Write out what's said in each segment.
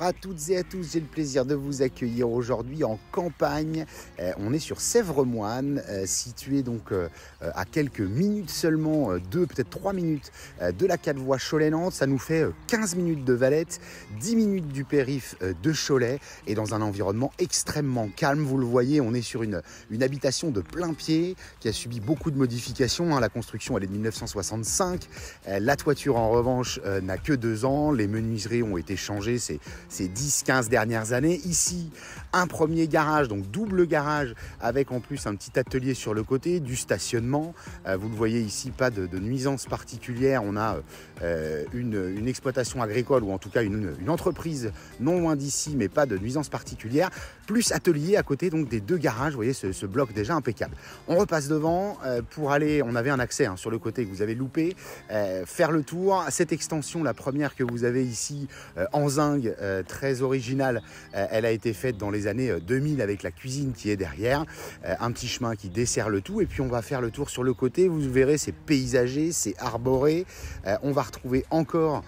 à toutes et à tous, j'ai le plaisir de vous accueillir aujourd'hui en campagne. On est sur Sèvremoine, situé donc à quelques minutes seulement, peut-être 3 minutes de la 4 voies Cholet-Nantes. Ça nous fait 15 minutes de Valette, 10 minutes du périph' de Cholet et dans un environnement extrêmement calme. Vous le voyez, on est sur une habitation de plein pied qui a subi beaucoup de modifications. La construction elle est de 1965. La toiture en revanche n'a que 2 ans. Les menuiseries ont été changées ces 10-15 dernières années. Ici, un premier garage, donc double garage, avec en plus un petit atelier sur le côté, du stationnement. Vous le voyez ici, pas de nuisances particulières. On a une exploitation agricole, ou en tout cas une entreprise non loin d'ici, mais pas de nuisances particulières. Plus atelier à côté donc des 2 garages. Vous voyez ce bloc déjà impeccable. On repasse devant pour aller, on avait un accès sur le côté que vous avez loupé, faire le tour. Cette extension, la première que vous avez ici en zinc, très originale, elle a été faite dans les années 2000 avec la cuisine qui est derrière, un petit chemin qui dessert le tout, et puis on va faire le tour sur le côté. Vous verrez, c'est paysager, c'est arboré. On va retrouver encore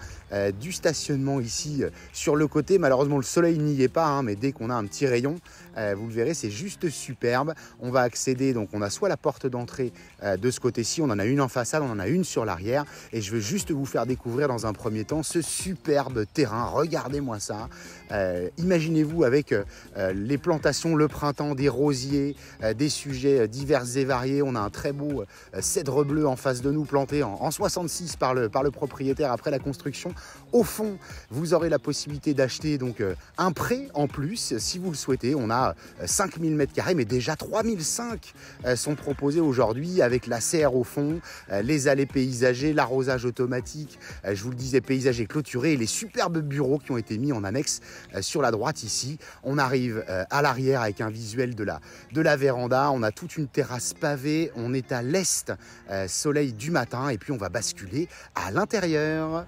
du stationnement ici sur le côté. Malheureusement le soleil n'y est pas, mais dès qu'on a un petit rayon, vous le verrez, c'est juste superbe. On va accéder, donc on a soit la porte d'entrée de ce côté-ci, on en a une en façade, on en a une sur l'arrière, et je veux juste vous faire découvrir dans un premier temps ce superbe terrain. Regardez-moi ça. Imaginez-vous avec les plantations, le printemps, des rosiers, des sujets divers et variés. On a un très beau cèdre bleu en face de nous, planté en 66 par le propriétaire après la construction. Au fond, vous aurez la possibilité d'acheter donc un pré en plus si vous le souhaitez. On a 5000 m², mais déjà 3005 sont proposés aujourd'hui avec la serre au fond, les allées paysagers, l'arrosage automatique, je vous le disais, paysager clôturé, et les superbes bureaux qui ont été mis en annexe sur la droite ici. On arrive à l'arrière avec un visuel de la véranda. On a toute une terrasse pavée. On est à l'est, soleil du matin, et puis on va basculer à l'intérieur.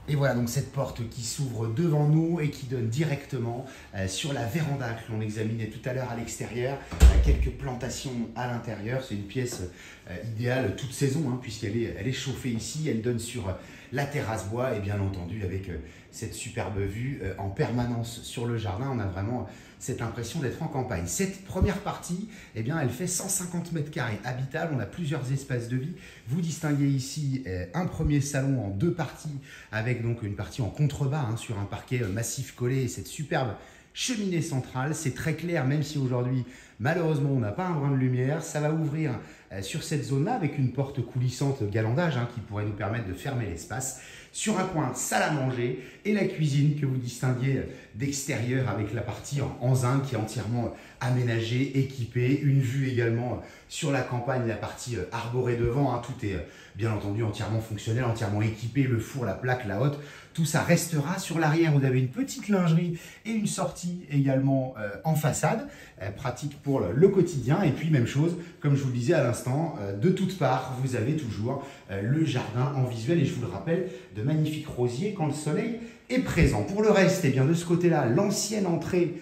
Et voilà donc cette porte qui s'ouvre devant nous et qui donne directement sur la véranda que l'on examinait tout à l'heure à l'extérieur. Quelques plantations à l'intérieur. C'est une pièce idéale toute saison, puisqu'elle est chauffée ici. Elle donne sur la terrasse bois et bien entendu avec cette superbe vue en permanence sur le jardin. On a vraiment cette impression d'être en campagne. Cette première partie, elle fait 150 m² habitable. On a plusieurs espaces de vie. Vous distinguez ici un premier salon en 2 parties, avec donc une partie en contrebas sur un parquet massif collé, et cette superbe cheminée centrale. C'est très clair, même si aujourd'hui, malheureusement, on n'a pas un brin de lumière. Ça va ouvrir sur cette zone-là avec une porte coulissante galandage qui pourrait nous permettre de fermer l'espace. Sur un coin, salle à manger et la cuisine que vous distinguez d'extérieur avec la partie en zinc qui est entièrement aménagée, équipée. Une vue également sur la campagne, la partie arborée devant. Tout est bien entendu entièrement fonctionnel, entièrement équipé. Le four, la plaque, la hotte, tout ça restera. Sur l'arrière, vous avez une petite lingerie et une sortie également en façade, pratique pour le quotidien. Et puis même chose, comme je vous le disais à l'instant, de toutes parts, vous avez toujours le jardin en visuel, et je vous le rappelle, de magnifiques rosiers quand le soleil est présent. Pour le reste, de ce côté-là, l'ancienne entrée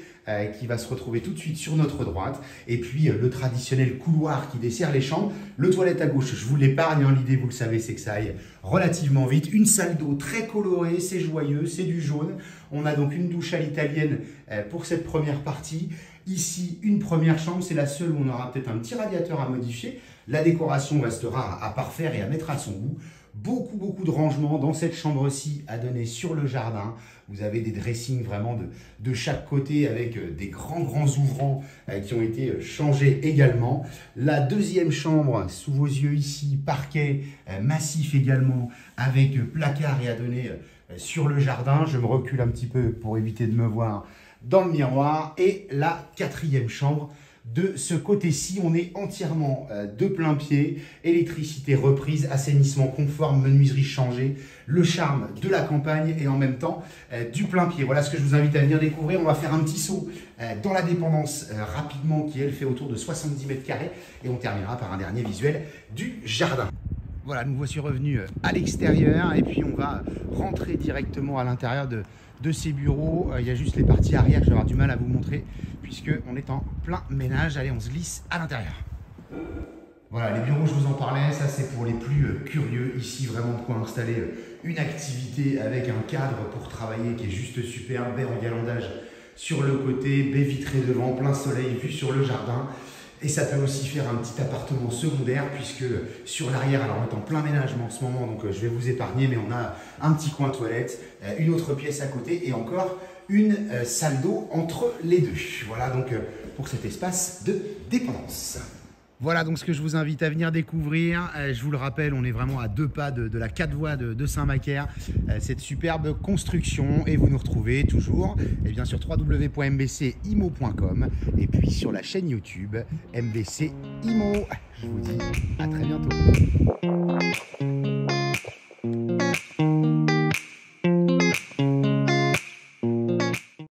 qui va se retrouver tout de suite sur notre droite, et puis le traditionnel couloir qui dessert les chambres. Le toilette à gauche, je vous l'épargne, l'idée, vous le savez, c'est que ça aille relativement vite. Une salle d'eau très colorée, c'est joyeux, c'est du jaune. On a donc une douche à l'italienne pour cette première partie. Ici, une première chambre, c'est la seule où on aura peut-être un petit radiateur à modifier. La décoration restera à parfaire et à mettre à son goût. Beaucoup de rangements dans cette chambre-ci à donner sur le jardin. Vous avez des dressings vraiment de chaque côté avec des grands ouvrants qui ont été changés également. La deuxième chambre, sous vos yeux ici, parquet massif également avec placard et à donner sur le jardin. Je me recule un petit peu pour éviter de me voir dans le miroir. Et la 4e chambre, de ce côté-ci, on est entièrement de plein pied, électricité reprise, assainissement conforme, menuiserie changée, le charme de la campagne et en même temps du plein pied. Voilà ce que je vous invite à venir découvrir. On va faire un petit saut dans la dépendance rapidement, qui elle fait autour de 70 m², et on terminera par un dernier visuel du jardin. Voilà, nous voici revenus à l'extérieur, et puis on va rentrer directement à l'intérieur de ces bureaux. Il y a juste les parties arrière que je vais avoir du mal à vous montrer puisqu'on est en plein ménage. Allez, on se glisse à l'intérieur. Voilà, les bureaux, je vous en parlais, ça c'est pour les plus curieux. Ici, vraiment de quoi installer une activité avec un cadre pour travailler qui est juste superbe, baie en galandage sur le côté, baie vitrée devant, plein soleil, vue sur le jardin. Et ça peut aussi faire un petit appartement secondaire puisque sur l'arrière, alors on est en plein ménagement en ce moment, donc je vais vous épargner, mais on a un petit coin toilette, une autre pièce à côté et encore une salle d'eau entre les deux. Voilà donc pour cet espace de dépendance. Voilà donc ce que je vous invite à venir découvrir. Je vous le rappelle, on est vraiment à 2 pas de la 4 voies de Saint-Macaire, cette superbe construction. Et vous nous retrouvez toujours sur www.mbcimo.com et puis sur la chaîne YouTube MBC Imo. Je vous dis à très bientôt.